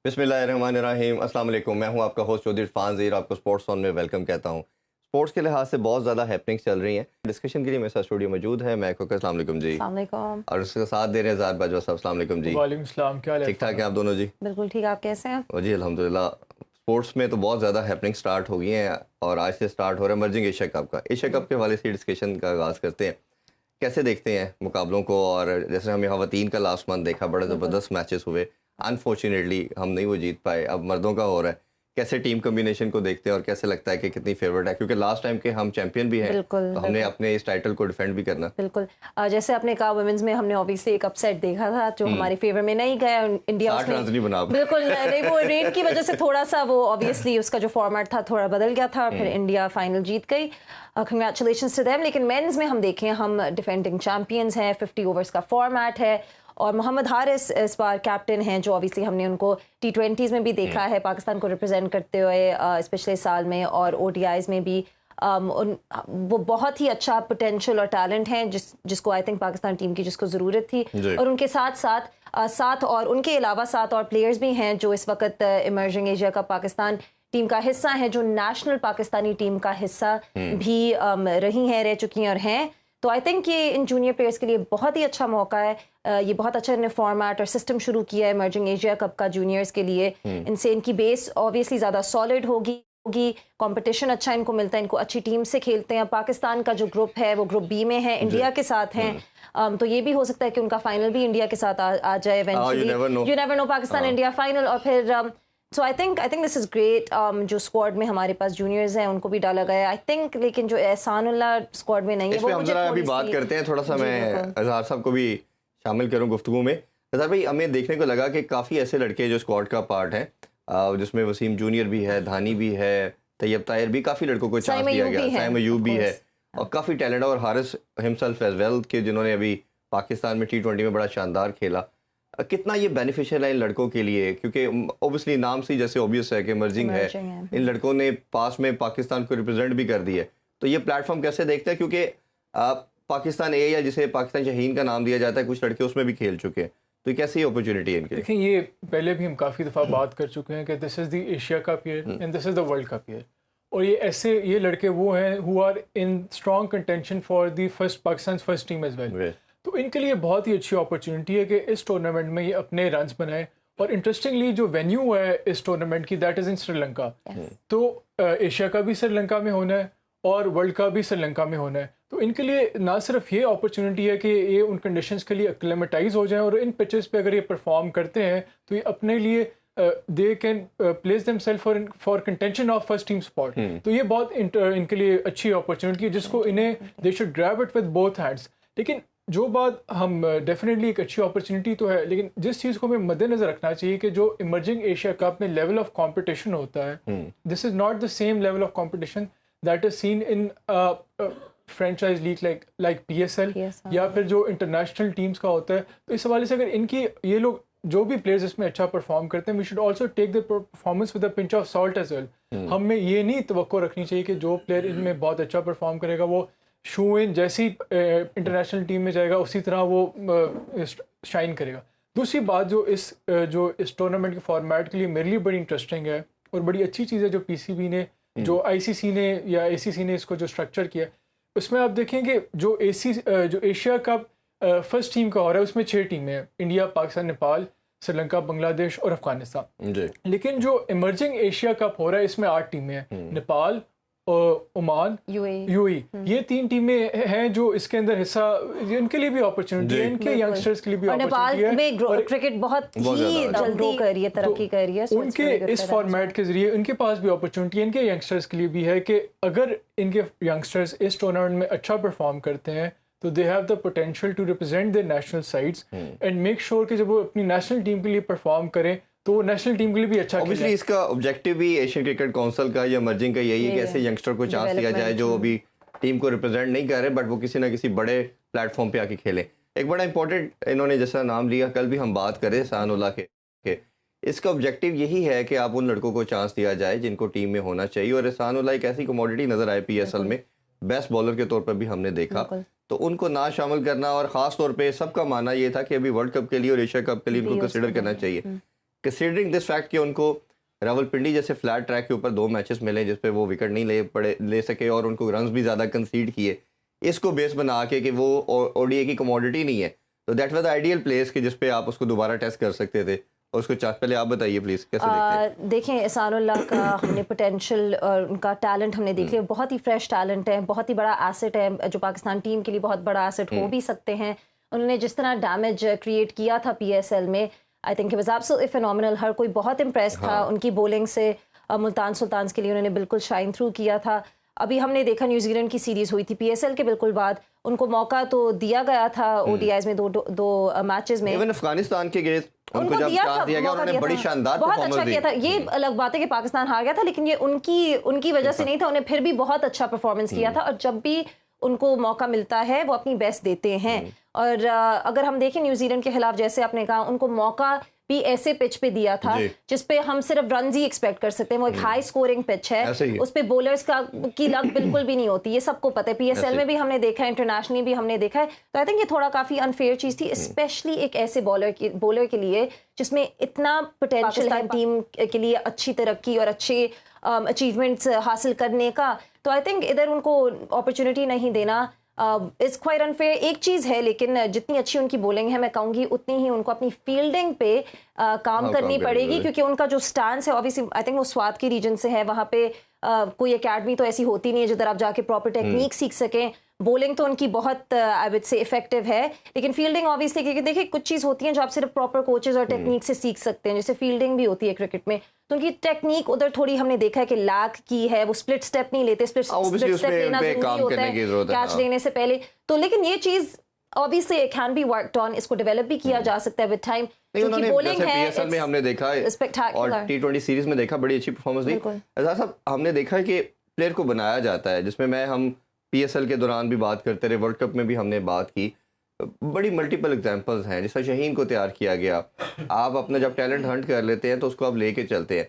बिस्मिल्लाहिर्रहमानिर्रहीम, अस्सलाम वालेकुम। मैं हूं आपका होस्ट चौधरी इरफान ज़हीर, आपको स्पोर्ट्स ऑन में वेलकम कहता हूं। स्पोर्ट्स के लिहाज से बहुत ज़्यादा हैपनिंग्स चल रही हैं। डिस्कशन के लिए मेरे साथ स्टूडियो मौजूद है। मैं कहूँगा अस्सलाम वालेकुम जी। अस्सलाम वालेकुम। और उसके साथ दे रहे हैं ज़ाद बाजवा साहब। अस्सलाम वालेकुम जी। वालेकुम सलाम, क्या हाल है ठीक ठाक इरफान? हैं आप दोनों जी? बिल्कुल ठीक, आप कैसे हैं? जी अल्हम्दुलिल्लाह। स्पोर्ट्स में तो बहुत ज़्यादा हैपनिंग स्टार्ट हो गई हैं और आज से स्टार्ट हो रहा है इमर्जिंग एशिया कप का। एशिया कप के हवाले से डिस्कशन का आगाज़ करते हैं। कैसे देखते हैं मुकाबलों को? और जैसे हमने ख़वातीन का लास्ट मंथ देखा, बड़े बिल्कुल। ज़बरदस्त मैचेस हुए। अनफॉर्चुनेटली हम नहीं वो जीत पाए। अब मर्दों का हो रहा है। कैसे टीम कॉम्बिनेशन को देखते हैं और कैसे लगता है कि कितनी फेवरेट है? क्योंकि लास्ट टाइम के हम चैंपियन भी हैं, बिल्कुल, तो हमने बिल्कुल। अपने इस टाइटल को डिफेंड भी करना। बिल्कुल। जैसे आपने कहा वुमेन्स में हमने ऑब्वियसली एक अपसेट देखा था जो हमारे फेवर में नहीं गया। इंडिया 60 रन नहीं बना। बिल्कुल नहीं, वो रेट की वजह से थोड़ा सा वो ऑब्वियसली उसका जो फॉर्मेट था थोड़ा बदल गया था। फिर इंडिया फाइनल जीत गई। Congratulations to them. लेकिन मेंस में हम देखें, हम डिफेंडिंग चैंपियंस हैं। 50 ओवर्स का फॉर्मेट है और मोहम्मद हारिस इस बार कैप्टन हैं, जो ऑब्वियसली हमने उनको T20s में भी देखा है पाकिस्तान को रिप्रेजेंट करते हुए इस पिछले साल में, और ODIs में भी। वो बहुत ही अच्छा पोटेंशियल और टैलेंट हैं जिसको आई थिंक पाकिस्तान टीम की जिसको ज़रूरत थी। और उनके साथ और उनके अलावा 7 और प्लेयर्स भी हैं जो इस वक्त इमर्जिंग एशिया का पाकिस्तान टीम का हिस्सा हैं, जो नेशनल पाकिस्तानी टीम का हिस्सा भी रही हैं, रह चुकी हैं और हैं। तो आई थिंक ये इन जूनियर प्लेयर्स के लिए बहुत ही अच्छा मौका है। ये बहुत अच्छा इन्होंने फॉर्मेट और सिस्टम शुरू किया है इमर्जिंग एशिया कप का जूनियर्स के लिए। इनसे इनकी बेस ऑब्वियसली ज़्यादा सॉलिड होगी। कंपटीशन अच्छा इनको मिलता है, इनको अच्छी टीम से खेलते हैं। पाकिस्तान का जो ग्रुप है वो ग्रुप बी में है, इंडिया के साथ हैं। तो ये भी हो सकता है कि उनका फाइनल भी इंडिया के साथ आ जाए eventually. You never know, Pakistan India final. और फिर so I think this is great. जो स्क्वाड में हमारे पास जूनियर्स हैं उनको भी डाला गया है आई थिंक, लेकिन जो एहसानुल्लाह स्क्वाड में नहीं है वो हम मुझे जरा अभी थोड़ी बात सी। करते हैं। थोड़ा सा जी, मैं बिल्कुल। अजहर साहब को भी शामिल करूं गुफ्तगू में। अजहर भाई, हमें देखने को लगा कि काफ़ी ऐसे लड़के जो स्क्वाड का पार्ट हैं, जिसमें वसीम जूनियर भी है, धानी भी है, तैयब ताहिर भी, काफ़ी लड़कों को चांस दिया गया। साइम अयूब भी है और काफ़ी टैलेंट है। और हारिस हिमसेल्फ एज वेल के जिन्होंने अभी पाकिस्तान में T20 में बड़ा शानदार खेला। कितना ये बेनिफिशियल है इन लड़कों के लिए? क्योंकि ऑब्वियसली नाम से जैसे ऑब्वियस है कि इमर्जिंग है। इन लड़कों ने पास में पाकिस्तान को रिप्रेजेंट भी कर दिया है। तो ये प्लेटफॉर्म कैसे देखते हैं? क्योंकि पाकिस्तान ए, या जिसे पाकिस्तान शाहीन का नाम दिया जाता है, कुछ लड़के उसमें भी खेल चुके हैं। तो कैसी अपॉर्चुनिटी है इनके लिए? देखिए, ये पहले भी हम काफ़ी दफ़ा बात कर चुके हैं कि this is the Asia cup year and this is the world cup year. और ये लड़के वो हैं who are in strong contention for the Pakistan first team as well. तो इनके लिए बहुत ही अच्छी अपॉर्चुनिटी है कि इस टूर्नामेंट में ये अपने रन्स बनाए। और इंटरेस्टिंगली जो वेन्यू है इस टूर्नामेंट की, दैट इज़ इन श्रीलंका। तो एशिया का भी श्रीलंका में होना है और वर्ल्ड का भी श्रीलंका में होना है। तो इनके लिए ना सिर्फ ये अपॉर्चुनिटी है कि ये उन कंडीशंस के लिए एक्लेमेटाइज हो जाएं, और इन पिचेस पे अगर ये परफॉर्म करते हैं तो ये अपने लिए they can place themselves for contention of first team spot. तो ये बहुत इनके लिए अच्छी अपॉर्चुनिटी है जिसको इन्हें they should grab it with both hands. लेकिन जो बात हम डेफिनेटली एक अच्छी अपॉर्चुनिटी तो है, लेकिन जिस चीज़ को हमें मद्देनजर रखना चाहिए कि जो इमर्जिंग एशिया कप में लेवल ऑफ कंपटीशन होता है, this is not the same level of competition that is seen in franchise league like PSL या फिर जो इंटरनेशनल टीम्स का होता है। तो इस हवाले से अगर इनकी ये लोग जो भी प्लेयर्स इसमें अच्छा परफॉर्म करते हैं, we should also take the performance with a pinch of salt as well. हमें ये नहीं तवक्को रखनी चाहिए कि जो प्लेयर इनमें बहुत अच्छा परफॉर्म करेगा वो शू इन जैसी इंटरनेशनल टीम में जाएगा उसी तरह वो शाइन करेगा। दूसरी बात जो इस टूर्नामेंट के फॉर्मेट के लिए मेरे लिए बड़ी इंटरेस्टिंग है और बड़ी अच्छी चीज़ है जो PCB ने, जो ICC ने या ACC ने इसको जो स्ट्रक्चर किया, उसमें आप देखेंगे जो एशिया कप फर्स्ट टीम का हो रहा है उसमें 6 टीमें हैं, इंडिया, पाकिस्तान, नेपाल, श्रीलंका, बांग्लादेश और अफगानिस्तान। लेकिन जो इमर्जिंग एशिया कप हो रहा है इसमें 8 टीमें हैं, नेपाल, ओमान, UAE। ये 3 टीमें हैं जो इसके अंदर हिस्सा, इनके लिए भी अपॉर्चुनिटी है, इनके यंगस्टर्स के लिए भी अपॉर्चुनिटी है। नेपाल में क्रिकेट बहुत ही जल्दी कर रही है, तरक्की कर रही है। उनके इस फॉर्मेट के जरिए इनके पास भी अपॉर्चुनिटी है, इनके यंगस्टर्स के लिए भी है कि अगर इनके यंगस्टर्स इस टूर्नामेंट में अच्छा परफॉर्म करते हैं तो they have the potential to represent their national sides and make sure कि जब वो अपनी नेशनल टीम के लिए परफॉर्म करें तो वो नेशनल टीम के लिए भी अच्छा। ऑब्वियसली इसका ऑब्जेक्टिव भी एशियन क्रिकेट काउंसिल का या इमर्जिंग का यही है कि ऐसे यंगस्टर को चांस दिया जाए जो अभी टीम को रिप्रेजेंट नहीं कर रहे बट वो किसी ना किसी बड़े प्लेटफॉर्म पे आके खेले। एक बड़ा इंपॉर्टेंट इन्होंने जैसा नाम लिया, कल भी हम बात करें एहसानुल्लाह के, इसका ऑब्जेक्टिव यही है कि आप उन लड़कों को चांस दिया जाए जिनको टीम में होना चाहिए। और एहसानुल्लाह एक ऐसी कमोडिटी नजर आए PSL में, बेस्ट बॉलर के तौर पर भी हमने देखा, तो उनको ना शामिल करना, और ख़ास तौर पे सबका मानना ये था कि अभी वर्ल्ड कप के लिए और एशिया कप के लिए उनको कंसिडर करना चाहिए। कंसीडरिंग दिस फैक्ट कि उनको रावलपिंडी जैसे फ्लैट ट्रैक के ऊपर 2 मैचेस मिले जिस पे वो विकेट नहीं ले सके और उनको रन्स भी ज़्यादा कंसीड किए, इसको बेस बना के कि वो ओडीआई की कमोडिटी नहीं है, तो that was the ideal place कि जिस पे आप उसको दोबारा टेस्ट कर सकते थे। और उसको पहले आप बताइए प्लीज़ कैसे देखते हैं? देखें, एहसानुल्लाह का हमने पोटेंशियल और उनका टैलेंट हमने देख लिया, बहुत ही फ्रेश टैलेंट है, बहुत ही बड़ा एसेट है जो पाकिस्तान टीम के लिए बहुत बड़ा एसेट हो भी सकते हैं। उन्होंने जिस तरह डैमेज क्रिएट किया था PSL में, I think it was absolutely phenomenal. हर कोई बहुत इम्प्रेस था उनकी बॉलिंग से। मुल्तान सुल्तान्स के लिए उन्होंने बिल्कुल शाइन थ्रू किया था। अभी हमने देखा न्यूजीलैंड की सीरीज हुई थी PSL के बिल्कुल बाद, उनको मौका तो दिया गया था ODIs में दो मैचेस में। इवन अफगानिस्तान के अगेंस्ट उनको जब चांस दिया गया उन्होंने बड़ी शानदार बहुत अच्छा किया था। ये अलग बात है कि पाकिस्तान हार गया था, लेकिन ये उनकी वजह से नहीं था, उन्हें फिर भी बहुत अच्छा परफॉर्मेंस किया था। और जब भी उनको मौका मिलता है वो अपनी बेस्ट देते हैं। और अगर हम देखें न्यूजीलैंड के खिलाफ, जैसे आपने कहा, उनको मौका भी ऐसे पिच पे दिया था जिस पे हम सिर्फ रन ही एक्सपेक्ट कर सकते हैं। वो एक हाई स्कोरिंग पिच है, उस पे बॉलर्स की लक बिल्कुल भी नहीं होती, ये सबको पता है। PSL में भी हमने देखा है, इंटरनेशनली भी हमने देखा है। तो आई थिंक ये थोड़ा काफी अनफेयर चीज थी, स्पेशली एक ऐसे बॉलर के लिए जिसमें इतना पोटेंशियल है टीम के लिए अच्छी तरक्की और अच्छे अचीवमेंट्स हासिल करने का। तो आई थिंक इधर उनको अपॉर्चुनिटी नहीं देना इज क्वाइट अनफेयर। एक चीज़ है, लेकिन जितनी अच्छी उनकी बॉलिंग है, मैं कहूँगी उतनी ही उनको अपनी फील्डिंग पे काम करनी पड़ेगी, क्योंकि उनका जो स्टांस है ऑब्वियसली आई थिंक वो स्वात की रीजन से है। वहाँ पे कोई एकेडमी तो ऐसी होती नहीं है जिधर आप जाके प्रॉपर टेक्निक सीख सकें। बॉलिंग तो उनकी बहुत आई वुड से इफेक्टिव है, लेकिन फील्डिंग ऑब्वियसली, क्योंकि देखिए कुछ चीज़ होती है जो आप सिर्फ प्रॉपर कोचेज और टेक्निक से सीख सकते हैं, जैसे फील्डिंग भी होती है क्रिकेट में। तो उनकी टेक्निक उधर थोड़ी हमने देखा है कि लैक की है, वो स्प्लिट स्टेप नहीं लेते, स्प्लिट स्टेप लेना जरूरी होता है कैच लेने से पहले। तो लेकिन ये चीज़ obviously it can be worked on, इसको डेवलप भी किया जा सकता है विद टाइम। क्योंकि बॉलिंग है, PSL में हमने देखा है और T20 सीरीज में देखा, बड़ी अच्छी परफॉर्मेंस दी। ऐसा सब हमने देखा है कि प्लेयर को बनाया जाता है, जिसमें हम PSL के दौरान भी बात करते रहे, वर्ल्ड कप में भी हमने बात की, बड़ी मल्टीपल एग्जांपल्स हैं। जैसा शहीन को तैयार किया गया, आप अपना जब टैलेंट हंट कर लेते हैं तो उसको आप लेके चलते हैं।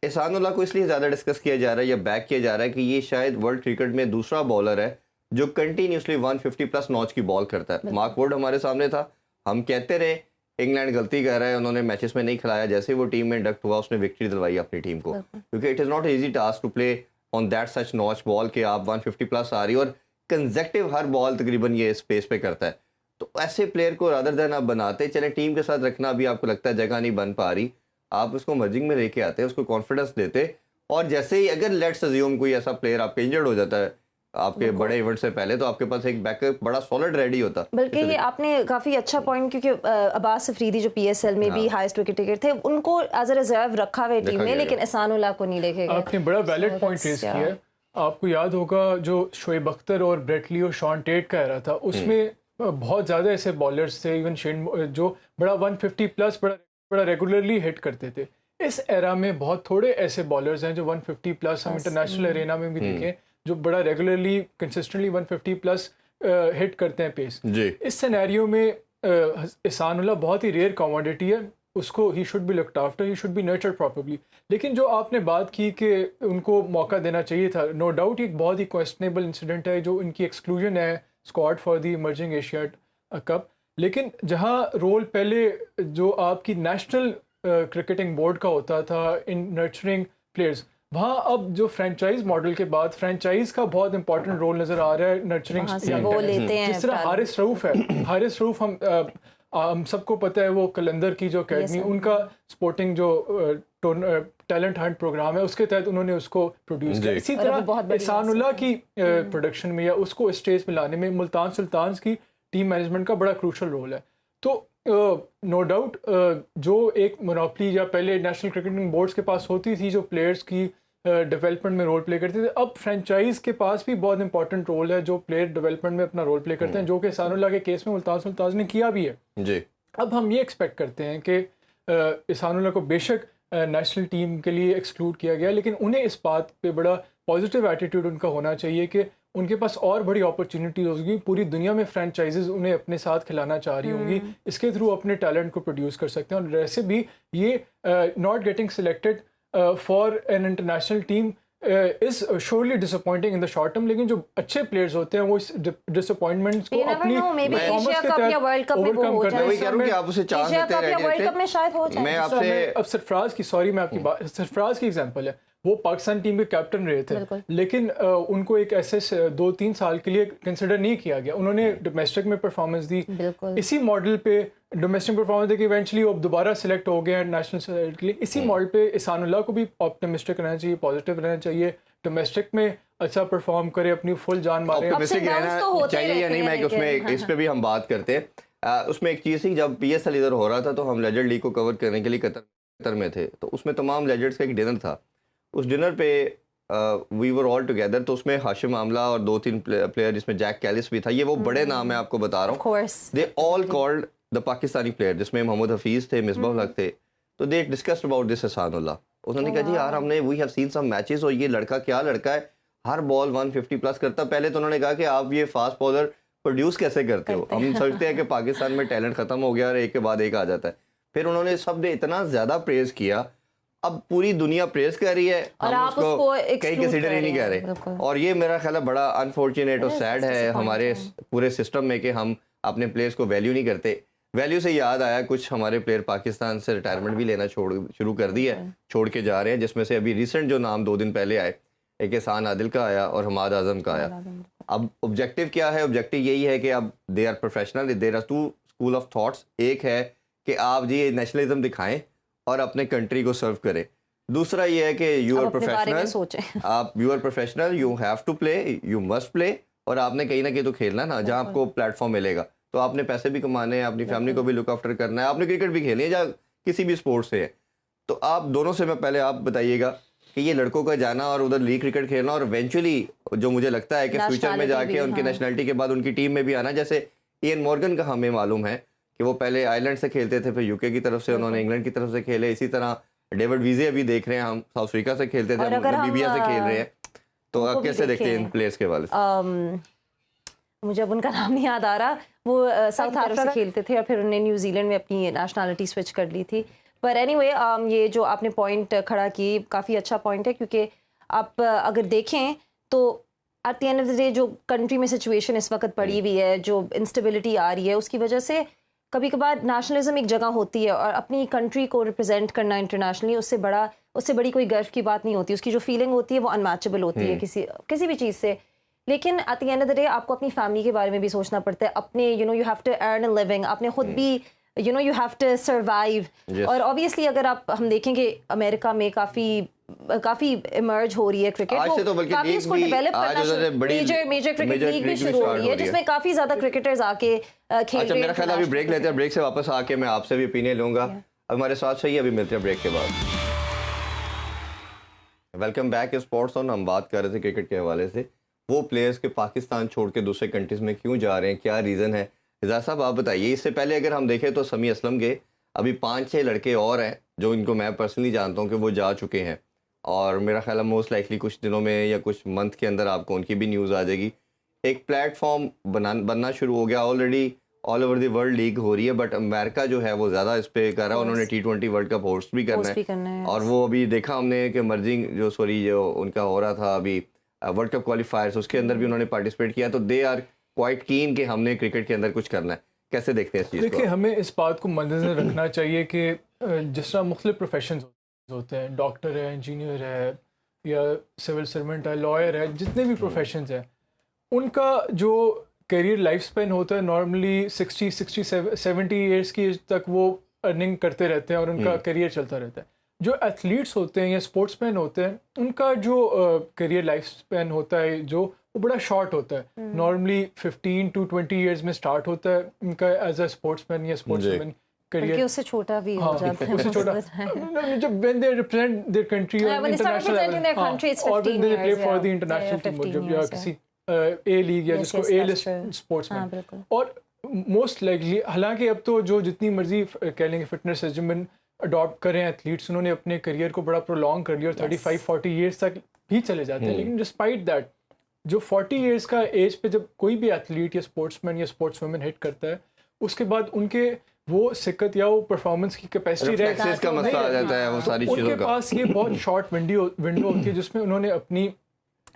एहसानुल्लाह को इसलिए ज़्यादा डिस्कस किया जा रहा है या बैक किया जा रहा है कि ये शायद वर्ल्ड क्रिकेट में दूसरा बॉलर है जो कंटिन्यूसली 150 प्लस नॉच की बॉल करता है। मार्क वुड हमारे सामने था, हम कहते रहे इंग्लैंड गलती कर रहा है, उन्होंने मैचेस में नहीं खिलाया, जैसे वो टीम में इंडक्ट हुआ उसने विक्ट्री दिलवाई अपनी टीम को, क्योंकि it is not easy task to play on that such notch ball के आप 150 प्लस आ रही और कंसेक्टिव हर बॉल तकरीबन ये स्पेस पे करता है। तो ऐसे प्लेयर को रादर देन आप बनाते चले, टीम के साथ रखना भी आपको लगता है जगह नहीं बन पा रही, आप उसको मर्जिंग में लेके आते, उसको कॉन्फिडेंस देते, और जैसे ही अगर लेट्स अज्यूम कोई ऐसा प्लेयर आपका इंजर्ड हो जाता है आपके बड़े इवेंट से पहले, तो आपके पास एक बैकअप बड़ा सॉलिड रेडी होता। बल्कि ये आपने काफी अच्छा पॉइंट, क्योंकि अब्बास अफरीदी जो PSL में भी हाईएस्ट विकेट टेकर थे, उनको एज अ रिजर्व रखा हुआ टीम में, लेकिन एहसानुल्लाह को नहीं देखेगा। आपने बड़ा वैलिड पॉइंट रेज किया। आपको याद होगा जो शोएब अख्तर और ब्रेटली और शॉन टेट का era था, उसमें बहुत ज़्यादा ऐसे बॉलर्स थे, इवन शेन जो बड़ा 150 प्लस बड़ा रेगुलरली हिट करते थे। इस एरा में बहुत थोड़े ऐसे बॉलर्स हैं जो 150 प्लस, हम इंटरनेशनल एरेना में भी देखें, जो बड़ा रेगुलरली कंसिस्टेंटली 150 प्लस हिट करते हैं पेस। इस सिनेरियो में एहसानुल्लाह बहुत ही रेयर कमोडिटी है, उसको he should be looked after, he should be nurtured properly. लेकिन जो आपने बात की कि उनको मौका देना चाहिए था, नो डाउट एक बहुत ही क्वेश्चनेबल इंसिडेंट है जो इनकी एक्सक्लूजन है squad for the emerging Asia cup. लेकिन जहां रोल पहले जो आपकी नेशनल क्रिकेटिंग बोर्ड का होता था इन नर्चरिंग प्लेयर्स, वहाँ अब जो फ्रेंचाइज मॉडल के बाद फ्रेंचाइज का बहुत इंपॉर्टेंट रोल नजर आ रहा है नर्चरिंग। जिस तरह हारिस रऊफ है, हारिस रऊफ हम सबको पता है, वो कलंदर की जो अकेडमी, उनका स्पोर्टिंग जो टैलेंट हंट प्रोग्राम है, उसके तहत उन्होंने उसको प्रोड्यूस किया। इसी तरह एहसानुल्लाह की प्रोडक्शन में या उसको स्टेज में लाने में मुल्तान सुल्तान्स की टीम मैनेजमेंट का बड़ा क्रूशल रोल है। तो नो डाउट जो एक मोनोपली या पहले नेशनल क्रिकेटिंग बोर्ड्स के पास होती थी जो प्लेयर्स की डेवलपमेंट में रोल प्ले करते थे, अब फ्रेंचाइज के पास भी बहुत इंपॉर्टेंट रोल है जो प्लेयर डेवलपमेंट में अपना रोल प्ले करते हैं, जो कि एहसानुल्लाह के केस में मुल्तान सुल्तान ने किया भी है जी। अब हम ये एक्सपेक्ट करते हैं कि एहसानुल्लाह को बेशक नेशनल टीम के लिए एक्सक्लूड किया गया, लेकिन उन्हें इस बात पे बड़ा पॉजिटिव एटीट्यूड उनका होना चाहिए कि उनके पास और बड़ी अपॉर्चुनिटीज होगी। पूरी दुनिया में फ्रेंचाइजेज उन्हें अपने साथ खिलाना चाह रही होंगी, इसके थ्रू अपने टैलेंट को प्रोड्यूस कर सकते हैं। और वैसे भी ये not getting selected for an international team is surely disappointing in the short term, लेकिन जो अच्छे प्लेयर्स होते हैं वो इस डिसअपॉइंटमेंट्स को अपनी परफॉर्मेंस के तहत ओवरकम करते हैं। वही कह रहा हूं कि आप उसे चांस देते हैं, वर्ल्ड कप में शायद हो जाए। मैं आपसे अब सरफराज की, सॉरी मैं आपकी बात, सरफराज की एग्जांपल है, वो पाकिस्तान टीम के कैप्टन रहे थे, लेकिन उनको एक ऐसे 2-3 साल के लिए कंसिडर नहीं किया गया। उन्होंने डोमेस्टिक में परफॉर्मेंस दी, इसी मॉडल पे डोमेस्टिक परफॉर्मेंस देखी, इवेंचुअली वो दोबारा सिलेक्ट हो गए नेशनल साइड के लिए। इसी मॉडल पे इहसानुल्लाह को भी ऑप्टिमिस्टिक रहना चाहिए, पॉजिटिव रहना चाहिए, डोमेस्टिक में अच्छा परफॉर्म करे, अपनी फुल जान मारे। ऑप्टिमिस्टिक रहना चाहिए या नहीं, मैं उसमें इस पे भी हम बात करते हैं। उसमें एक चीज़ थी, जब PSL इधर हो रहा था तो हम लेजेंड लीग को कवर करने के लिए कतर में थे, तो उसमें तमाम लेजेंड्स का एक डिनर था। उस डिनर पे वी वर ऑल टुगेदर, तो उसमें हाशिम आमला और 2-3 प्लेयर, जिसमें जैक कैलिस भी था, ये वो बड़े नाम है, आपको बता रहा हूँ। They all called the Pakistani player, जिसमें मोहम्मद हफीज थे, मिसबाह उल हक थे, तो they discussed about this Ehsanullah. उन्होंने कहा जी यार हमने we have seen some matches और ये लड़का क्या लड़का है, हर बॉल 150 प्लस करता। पहले तो उन्होंने कहा कि आप ये फास्ट बॉलर प्रोड्यूस कैसे करते हो, हम सोचते हैं कि पाकिस्तान में टैलेंट खत्म हो गया और एक के बाद एक आ जाता है। फिर उन्होंने सब ने इतना ज्यादा प्रेज किया, अब पूरी दुनिया प्रेस कर रही है, और हम आप उसको कहीं कंसीडर ही नहीं कर रहे। और ये मेरा ख्याल है बड़ा अनफॉर्चुनेट और सैड है हमारे पूरे सिस्टम में कि हम अपने प्लेयर्स को वैल्यू नहीं करते। वैल्यू से याद आया, कुछ हमारे प्लेयर पाकिस्तान से रिटायरमेंट भी लेना शुरू कर दी है, छोड़ के जा रहे हैं, जिसमें से अभी रिसेंट जो नाम 2 दिन पहले आए, एक एहसान आदिल का आया और हमाद आजम का आया। अब ऑब्जेक्टिव क्या है? ऑब्जेक्टिव यही है कि अब they are professional, there are 2 school of thoughts. एक है कि आप जी नेशनलिज्म दिखाएं और अपने कंट्री को सर्व करें। दूसरा ये है कि यू आर प्रोफेशनल, आप you are professional, you have to play, you must play, और आपने कहीं ना कहीं तो खेलना ना, जहाँ आपको प्लेटफॉर्म मिलेगा। तो आपने पैसे भी कमाने हैं, अपनी फैमिली को भी लुक आफ्टर करना है, आपने क्रिकेट भी खेलनी है, जहाँ किसी भी स्पोर्ट्स से है। तो आप दोनों से मैं पहले आप बताइएगा कि ये लड़कों का जाना और उधर लीग क्रिकेट खेलना, और इवेंचुअली जो मुझे लगता है कि फ्यूचर में जाके उनकी नेशनलिटी के बाद उनकी टीम में भी आना, जैसे इयन मॉर्गन का हमें मालूम है कि वो पहले आयरलैंड से खेलते थे, फिर यूके की तरफ से उन्होंने इंग्लैंड की तरफ से खेले। इसी तरह डेविड वीजे अभी देख रहे हैं, हम साउथ अफ्रीका से खेलते थे, नामीबिया से खेल रहे हैं। तो आप कैसे देखते हैं इन प्लेयर्स के वाले? मुझे अब उनका नाम नहीं याद आ रहा, वो साउथ अफ्रीका से खेलते थे और फिर उन्होंने न्यूजीलैंड में अपनी नेशनलिटी स्विच कर ली थी। पर एनीवे ये जो आपने पॉइंट खड़ा की, काफ़ी अच्छा पॉइंट है, क्योंकि आप अगर देखें तो at the end of the day जो कंट्री में सिचुएशन इस वक्त पड़ी हुई है, जो इंस्टेबिलिटी आ रही है, उसकी वजह से कभी कभार नेशनलिज्म एक जगह होती है और अपनी कंट्री को रिप्रेजेंट करना इंटरनेशनली उससे बड़ी कोई गर्व की बात नहीं होती। उसकी जो फीलिंग होती है वो अनमैचेबल होती है किसी भी चीज़ से। लेकिन at the end of the day आपको अपनी फैमिली के बारे में भी सोचना पड़ता है, अपने you have to earn a living, आपने खुद भी यू हैव टू सर्वाइव। और ऑब्वियसली अगर हम देखेंगे अमेरिका में काफी इमर्ज हो रही है क्रिकेट, काफी उसको डेवलप करना, मेजर क्रिकेट लीग भी शुरू हो रही है, जिसमें काफी ज्यादा क्रिकेटर्स आके खेल रहे हैं। मेरा ख्याल अभी ब्रेक लेते हैं, ब्रेक से वापस आके मैं आपसे भी ओपिनियन लूंगा। हमारे साथ सही, अभी मिलते हैं ब्रेक के बाद। Welcome back sports on. हम बात कर रहे थे क्रिकेट के हवाले से, वो प्लेयर्स के पाकिस्तान छोड़ के दूसरे कंट्रीज में क्यों जा रहे हैं, क्या रीज़न है? रिजा साहब आप बताइए। इससे पहले अगर हम देखें तो समी असलम के अभी 5-6 लड़के और हैं जो इनको मैं पर्सनली जानता हूं कि वो जा चुके हैं, और मेरा ख्याल है मोस्ट लाइकली कुछ दिनों में या कुछ मंथ के अंदर आपको उनकी भी न्यूज़ आ जाएगी। एक प्लेटफॉर्म बनना शुरू हो गया, already all over the world league हो रही है, बट अमेरिका जो है वो ज़्यादा इस पर कर रहा है। उन्होंने T20 वर्ल्ड कप होस्ट भी करना है, और वो अभी देखा हमने कि मर्जिंग जो उनका हो रहा था अभी वर्ल्ड कप क्वालिफायर्स, उसके अंदर भी उन्होंने पार्टिसिपेट किया। तो दे आर क्वाइट कीन कि हमने क्रिकेट के अंदर कुछ करना है। कैसे देखते हैं इस चीज़ को? देखिए, हमें इस बात को मद्देनजर रखना चाहिए कि जिस तरह मुख्तलिफ प्रोफेशन होते हैं, डॉक्टर है, इंजीनियर है, या सिविल सर्वेंट है, लॉयर है, जितने भी प्रोफेशन हैं, उनका जो करियर लाइफ स्पेन होता है नॉर्मली 60-70 ईयर्स की एज तक वो अर्निंग करते रहते हैं और उनका करियर चलता रहता है। जो एथलीट्स होते हैं या स्पोर्ट्समैन होते हैं, उनका जो करियर लाइफ स्पेन होता है जो वो बड़ा शॉर्ट होता है, नॉर्मली 15 to 20 ईयर्स में स्टार्ट होता है उनका एज अ स्पोर्ट्समैन या स्पोर्ट्सवुमन करियर। उससे छोटा भी हो जाता है, उससे छोटा जब when they represent their country or international level, or when they play for the international team, जब या किसी ए लीग या जिसको ए लिस्ट स्पोर्ट्समैन। और मोस्ट लाइकली, हालांकि अब तो जो जितनी मर्जी कह लेंगे फिटनेस रेजिमेंट अडॉप्ट करें एथलीट्स, उन्होंने अपने करियर को बड़ा प्रोलॉन्ग कर लिया और 35-40 ईयर्स तक भी चले जाते हैं। लेकिन डिस्पाइट दैट, जो 40 ईयर्स का एज पे जब कोई भी एथलीट या स्पोर्ट्समैन या स्पोर्ट्सवुमन हिट करता है, उसके बाद उनके वो सिक्कत या वो परफॉर्मेंस की कैपेसिटी Reflexes का मसला आ जाता है, वो सारी चीज़ों उनके का। पास ये बहुत शॉर्ट विंडो होती है जिसमें उन्होंने अपनी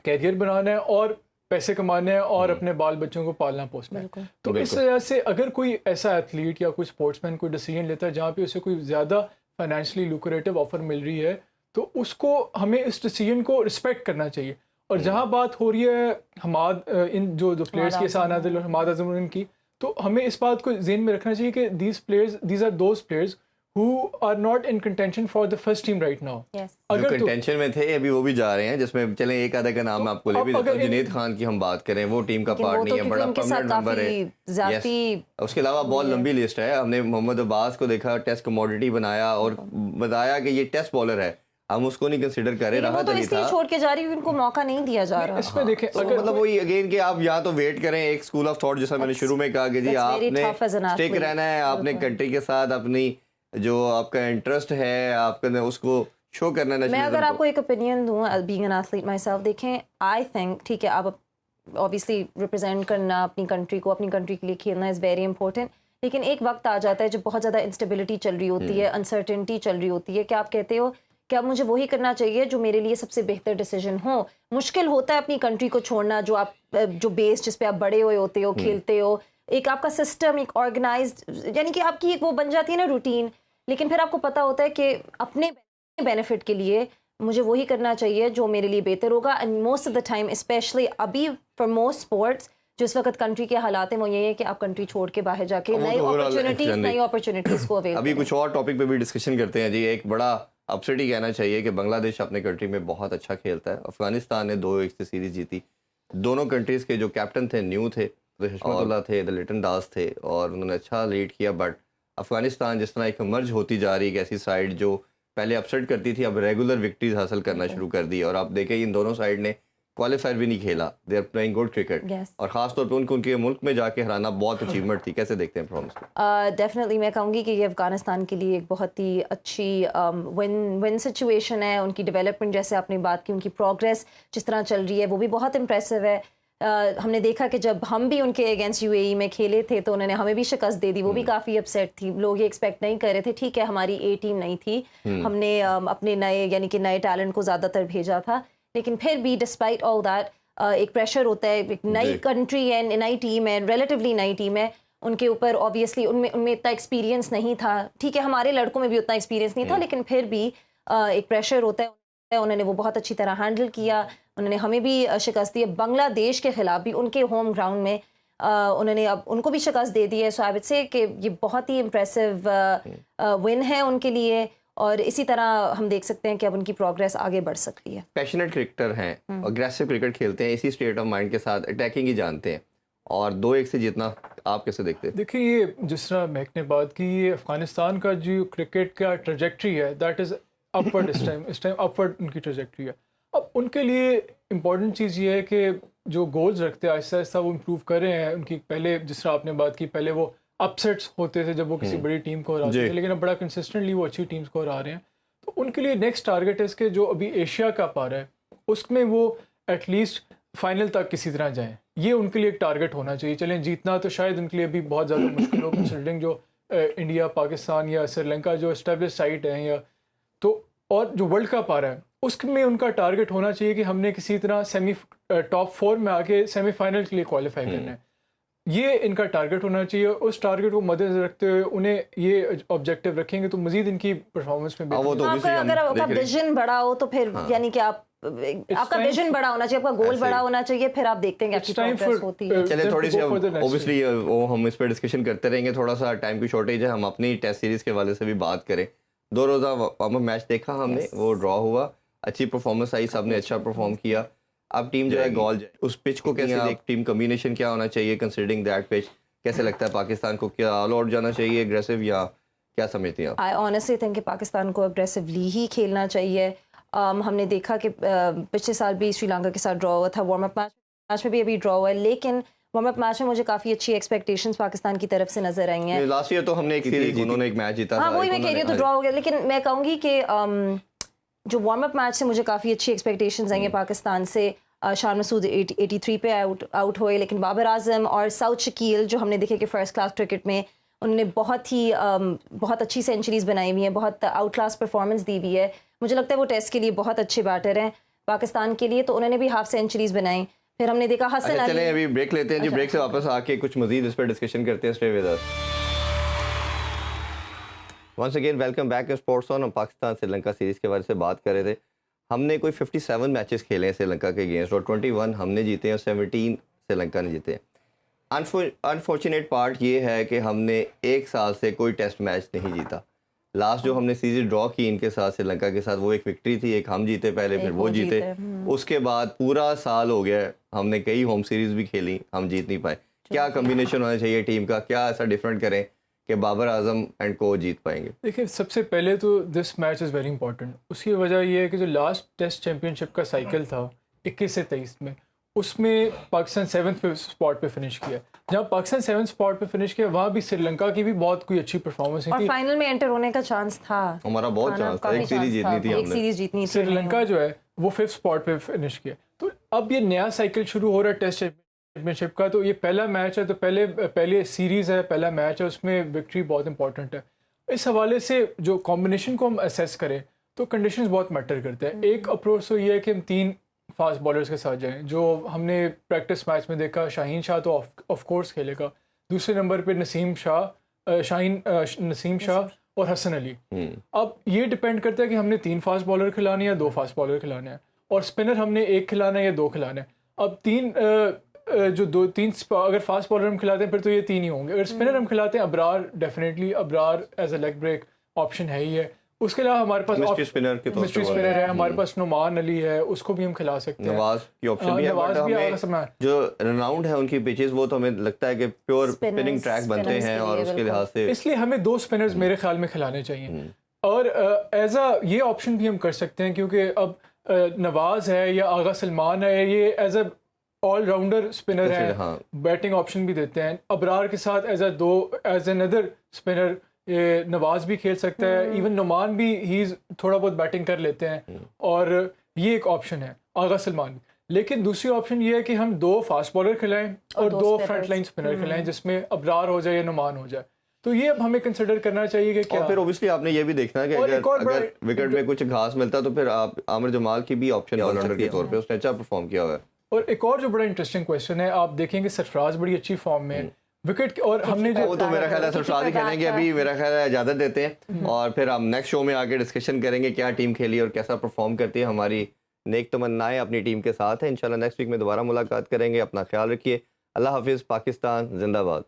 कैरियर बनाना है और पैसे कमाने हैं और अपने बाल बच्चों को पालना पोसना है। तो इस वजह से अगर कोई ऐसा एथलीट या कोई स्पोर्ट्समैन कोई डिसीजन लेता है जहाँ पे उसे कोई ज़्यादा फाइनेंशियली लुक्रेटिव ऑफर मिल रही है, तो उसको हमें इस डिसीजन को रिस्पेक्ट करना चाहिए। और जहाँ बात हो रही है हमाद इन जो प्लेयर्स की सानादिल और हमाद अजम की, तो हमें इस बात को ज़हन में रखना चाहिए कि these are those players who are not in contention for the first team right now. Yes. जो कंटेंशन में थे अभी वो भी जा रहे हैं, जिसमें चलें एक आधा का नाम मैं आपको ले भी देता हूँ। जुनैद खान की हम बात करें, वो टीम का पार्ट नहीं है, बड़ा परमानेंट मेंबर है। Yes. उसके अलावा बहुत लंबी लिस्ट है। हमने मोहम्मद अब्बास को देखा, टेस्ट कमोडिटी बनाया और बताया कि ये टेस्ट बॉलर है, हम उसको नहीं कंसीडर करें। वो तो इसलिए छोड़ के जा रही है, उनको मौका नहीं दिया जा रहा। इसमें देखें तो मतलब वही अगेन कि आप यहाँ तो वेट करें, एक स्कूल ऑफ थॉट जैसा मैंने शुरू में कहा कि जी आपने स्टिक रहना है, आपने कंट्री के साथ अपनी जो आपका इंटरेस्ट है आपका उसको शो करना है। मैं अगर आपको एक ओपिनियन दूं, being an athlete my self, देखें आई थिंक ठीक है, आप ऑब्वियसली रिप्रेजेंट करना अपनी कंट्री को, अपनी कंट्री के लिए खेलना इज़ वेरी इंपॉर्टेंट, लेकिन एक वक्त आ जाता है जब बहुत ज़्यादा इंस्टेबिलिटी चल रही होती है, अनसर्टेनिटी चल रही होती है कि आप कहते हो कि अब मुझे वही करना चाहिए जो मेरे लिए सबसे बेहतर डिसीजन हो। मुश्किल होता है अपनी कंट्री को छोड़ना, जो बेस जिस पे आप बड़े हुए होते हो, खेलते हो, एक आपका सिस्टम, एक ऑर्गेनाइज्ड, यानी कि आपकी एक वो बन जाती है ना रूटीन, लेकिन फिर आपको पता होता है कि अपने बेनिफिट के लिए मुझे वही करना चाहिए जो मेरे लिए बेहतर होगा। And most of the time specially अभी फॉर मोस्ट स्पोर्ट्स जो इस वक्त कंट्री के हालात हैं वो यही है कि आप कंट्री छोड़ के बाहर जाके नई अपॉर्चुनिटीज को अवेल अभी कुछ और टॉपिक पे भी डिस्कशन करते हैं जी। एक बड़ा अपसेट ही कहना चाहिए कि बांग्लादेश अपने कंट्री में बहुत अच्छा खेलता है। अफगानिस्तान ने 2-1 से सीरीज जीती। दोनों कंट्रीज के जो कैप्टन थे न्यू थे, हशमतुल्लाह थे, द लिटन दास थे, और उन्होंने अच्छा लीड किया। बट अफगानिस्तान जिस तरह एक मर्ज होती जा रही है, एक ऐसी साइड जो पहले अपसेट करती थी अब रेगुलर विक्ट्रीज हासिल करना शुरू कर दी। और आप देखें इन दोनों साइड ने क्वालिफायर भी नहीं खेला, they are playing good cricket, और खास तौर पे उनके मुल्क में जाके हराना बहुत अचीवमेंट थी। कैसे देखते हैं परफॉर्मेंस को? डेफिनेटली मैं कहूँगी कि ये अफगानिस्तान के लिए एक बहुत ही अच्छी विन सिचुएशन है। उनकी डेवलपमेंट जैसे आपने बात की, उनकी प्रोग्रेस जिस तरह चल रही है वो भी बहुत इंप्रेसिव है। हमने देखा कि जब हम भी उनके अगेंस्ट यूएई में खेले थे तो उन्होंने हमें भी शिकस्त दे दी, वो भी काफ़ी अपसेट थी। लोग ये एक्सपेक्ट नहीं कर रहे थे। ठीक है, हमारी ए टीम नहीं थी, हमने अपने नए यानी कि नए टैलेंट को ज़्यादातर भेजा था, लेकिन फिर भी डिस्पाइट ऑल दैट एक प्रेशर होता है। एक नई कंट्री है, नई टीम है, रिलेटिवली नई टीम है, उनके ऊपर ऑब्वियसली उनमें इतना एक्सपीरियंस नहीं था। ठीक है, हमारे लड़कों में भी उतना एक्सपीरियंस नहीं था, लेकिन फिर भी एक प्रेशर होता है। उन्होंने वो बहुत अच्छी तरह हैंडल किया, उन्होंने हमें भी शिकस्त दी। बांग्लादेश के खिलाफ भी उनके होम ग्राउंड में उन्होंने अब उनको भी शिकस्त दे दी है। सो आई वुड से कि ये बहुत ही इम्प्रेसिव विन है उनके लिए, और इसी तरह हम देख सकते हैं कि अब उनकी प्रोग्रेस आगे बढ़ सकती है। पैशनेट क्रिकेटर हैं, अग्रेसिव क्रिकेट खेलते हैं, इसी स्टेट ऑफ माइंड के साथ अटैकिंग ही जानते हैं, और 2-1 से जीतना आप कैसे देखते हैं? देखिए, ये जिस तरह महक ने बात की, ये अफगानिस्तान का जो क्रिकेट का ट्रजेक्ट्री है दैट इज़ अपवर्ड। इस टाइम अपवर्ड उनकी ट्रजेक्ट्री है। अब उनके लिए इम्पॉर्टेंट चीज़ ये है कि जो गोल्स रखते हैं आहिस्ता आहिस्ता वो इम्प्रूव कर रहे हैं। उनकी पहले जिस तरह आपने बात की, पहले वो अपसेट्स होते थे जब वो किसी बड़ी टीम को हराते थे, लेकिन अब बड़ा कंसिस्टेंटली वो अच्छी टीम्स को हरा रहे हैं। तो उनके लिए नेक्स्ट टारगेट है इसके जो अभी एशिया कप आ रहा है उसमें वो एटलीस्ट फाइनल तक किसी तरह जाएँ, ये उनके लिए एक टारगेट होना चाहिए। चलें, जीतना तो शायद उनके लिए अभी बहुत ज़्यादा मुश्किल हो, कंसिडरिंग जो इंडिया, पाकिस्तान या श्रीलंका जो एस्टेब्लिश साइट हैं, या तो और जो वर्ल्ड कप आ रहा है उसमें उनका टारगेट होना चाहिए कि हमने किसी तरह टॉप 4 में आके सेमीफाइनल के लिए क्वालिफाई करना है। ये इनका टारगेट होना चाहिए। उस टारगेट को मद्देनजर रखते हुए उन्हें ये ऑब्जेक्टिव रखेंगे तो मजीद इनकी परफॉर्मेंस में अगर आपका विजन बड़ा हो तो फिर यानी कि आपका विजन बड़ा होना चाहिए, आपका गोल बड़ा होना चाहिए, फिर आप देखते हैं कि प्रोग्रेस होती है। चलिए, थोड़ी सी ऑब्वियसली वो हम इस पर डिस्कशन करते रहेंगे, थोड़ा सा टाइम की शॉर्टेज है, हम अपनी टेस्ट सीरीज के वाले से भी बात करें। 2 रोज़ा वार्म अप मैच देखा हमने, वो ड्रॉ हुआ, अच्छी परफॉर्मेंस आई, सबने अच्छा परफॉर्म किया। अब टीम जो है गोल उस पिच को कैसे देख, टीम कम्बिनेशन क्या होना चाहिए कंसीडरिंग दैट पिच? कैसे लगता है पाकिस्तान को, क्या ऑल आउट जाना चाहिए एग्रेसिव, या क्या समझते हैं आप? आई ऑनेस्टली थिंक कि पाकिस्तान को अग्रेसिवली ही खेलना चाहिए। हमने देखा कि पिछले साल भी श्रीलंका के साथ ड्रॉ हुआ था, वार्म अप मैच में भी अभी ड्रॉ हुआ है, लेकिन वार्म अप मैच में मुझे काफ़ी अच्छी एक्सपेक्टेशंस पाकिस्तान की तरफ से नज़र आई हैं। लास्ट ईयर तो हमने एक सीरीज, उन्होंने एक मैच जीता था। हाँ, वही मैं कह रही हूँ, तो ड्रॉ हो गया, लेकिन मैं कहूँगी कि जो वार्म अप मैच से मुझे काफ़ी अच्छी एक्सपेक्टेशंस आई हैं पाकिस्तान से। शान मसूद 83 पे आउट हुए, लेकिन बाबर आजम और साउथ शकील जो हमने देखे कि फ़र्स्ट क्लास क्रिकेट में उन्होंने बहुत अच्छी सेंचुरीज बनाई हुई हैं, बहुत आउट क्लास परफॉर्मेंस दी हुई है। मुझे लगता है वो टेस्ट के लिए बहुत अच्छे बैटर हैं पाकिस्तान के लिए, तो उन्होंने भी हाफ सेंचुरीज बनाई। फिर हमने देखा हसन अली। चलें अभी ब्रेक लेते हैं जी, ब्रेक से वापस आके कुछ मजीद इस पर डिस्कशन करते हैं। Stay with us. Once again welcome back to sports on. हम पाकिस्तान श्रीलंका सीरीज़ के बारे से बात कर रहे थे। हमने कोई 57 मैचेस खेले हैं श्रीलंका के अगेंस्ट और 21 हमने जीते हैं और 17 श्रीलंका ने जीते हैं। अनफॉर्चुनेट पार्ट ये है कि हमने एक साल से कोई टेस्ट मैच नहीं जीता। लास्ट जो हमने सीरीज ड्रॉ की इनके साथ श्रीलंका के साथ, वो एक विक्ट्री थी, एक हम जीते पहले, फिर वो जीते। उसके बाद पूरा साल हो गया, हमने कई होम सीरीज भी खेली, हम जीत नहीं पाए। क्या कॉम्बिनेशन होना चाहिए टीम का, क्या ऐसा डिफरेंट करें कि बाबर आजम एंड को जीत पाएंगे? देखिए, सबसे पहले तो this match is very important. उसकी वजह यह है कि जो लास्ट टेस्ट चैंपियनशिप का साइकिल था 21 से 23 में, उसमें पाकिस्तान 7th स्पॉट पे फिनिश किया। जहाँ पाकिस्तान 7th स्पॉट पे फिनिश किया, वहाँ भी श्रीलंका की भी बहुत कोई अच्छी परफॉर्मेंस थी। और फाइनल में एंटर होने का चांस था, हमारा बहुत चांस था, एक सीरीज जीतनी थी हमने। एक सीरीज जीतनी थी। श्रीलंका जो है वो 5th स्पॉट पे फिनिश किया। तो अब ये नया साइकिल शुरू हो रहा है टेस्ट चैंपियनशिप का। तो ये पहला मैच है, तो पहले सीरीज है, पहला मैच है, उसमें विक्ट्री बहुत इंपॉर्टेंट है। इस हवाले से जो कॉम्बिनेशन को हम असेस करें तो कंडीशंस बहुत मैटर करते हैं। एक अप्रोच तो ये है कि हम 3 फास्ट बॉलर्स के साथ जाएं, जो हमने प्रैक्टिस मैच में देखा। शाहीन शाह तो ऑफ कोर्स खेलेगा, दूसरे नंबर पे नसीम शाह और हसन अली। अब ये डिपेंड करता है कि हमने 3 फास्ट बॉलर खिलाने या 2 फास्ट बॉलर खिलाने हैं, और स्पिनर हमने 1 खिलाना है या 2 खिलाना है। अब 3 अगर फास्ट बॉलर हम खिलाते हैं फिर तो ये 3 ही होंगे। अगर स्पिनर हम खिलाते हैं, Abrar as a leg break option है ही है। उसके अलावा हमारे पास मिस्ट्री स्पिनर है, हमारे पास नुमान अली है, उसको भी हम खिला सकते हैं। नवाज की ऑप्शन भी है, बट हमें जो रनाउंड है उनकी पिचेस, वो तो हमें लगता है कि प्योर स्पिनिंग ट्रैक बनते हैं, और उसके लिहाज से इसलिए हमें 2 स्पिनर्स मेरे ख्याल में खिलाने चाहिए। और एज अ ये ऑप्शन भी हम कर सकते हैं, क्योंकि अब नवाज है या आगा सलमान है, ये एज अ ऑलराउंडर स्पिनर है, बैटिंग ऑप्शन भी देते हैं। अबरार के साथ एज अनदर स्पिनर ये नवाज भी खेल सकता है, इवन नुमान भी ही थोड़ा बहुत बैटिंग कर लेते हैं, और ये एक ऑप्शन है आगा सलमान। लेकिन दूसरी ऑप्शन ये है कि हम 2 फास्ट बॉलर खिलाएं और 2 फ्रंट लाइन स्पिनर खिलाएं, जिसमें अबरार हो जाए या नुमान हो जाए। तो ये अब हमें कंसिडर करना चाहिए कि क्या। और फिर ऑब्वियसली आपने ये भी देखना है कि अगर विकेट में कुछ घास मिलता तो फिर आप आमिर जमाल की भी ऑप्शन ऑलराउंडर के तौर पे, उसने अच्छा परफॉर्म किया हुआ है। और एक और जो बड़ा इंटरेस्टिंग क्वेश्चन है, आप देखेंगे सरफराज बड़ी अच्छी फॉर्म में विकेट, और हमने जो वो तो मेरा ख्याल है सरफराज ही खेलेंगे अभी, मेरा ख्याल है इजाजत देते हैं, और फिर हम नेक्स्ट शो में आके डिस्कशन करेंगे क्या टीम खेली और कैसा परफॉर्म करती है। हमारी नेक तमन्नाएं अपनी टीम के साथ है। इंशाल्लाह नेक्स्ट वीक में दोबारा मुलाकात करेंगे। अपना ख्याल रखिए। अल्लाह हाफिज़। पाकिस्तान जिंदाबाद।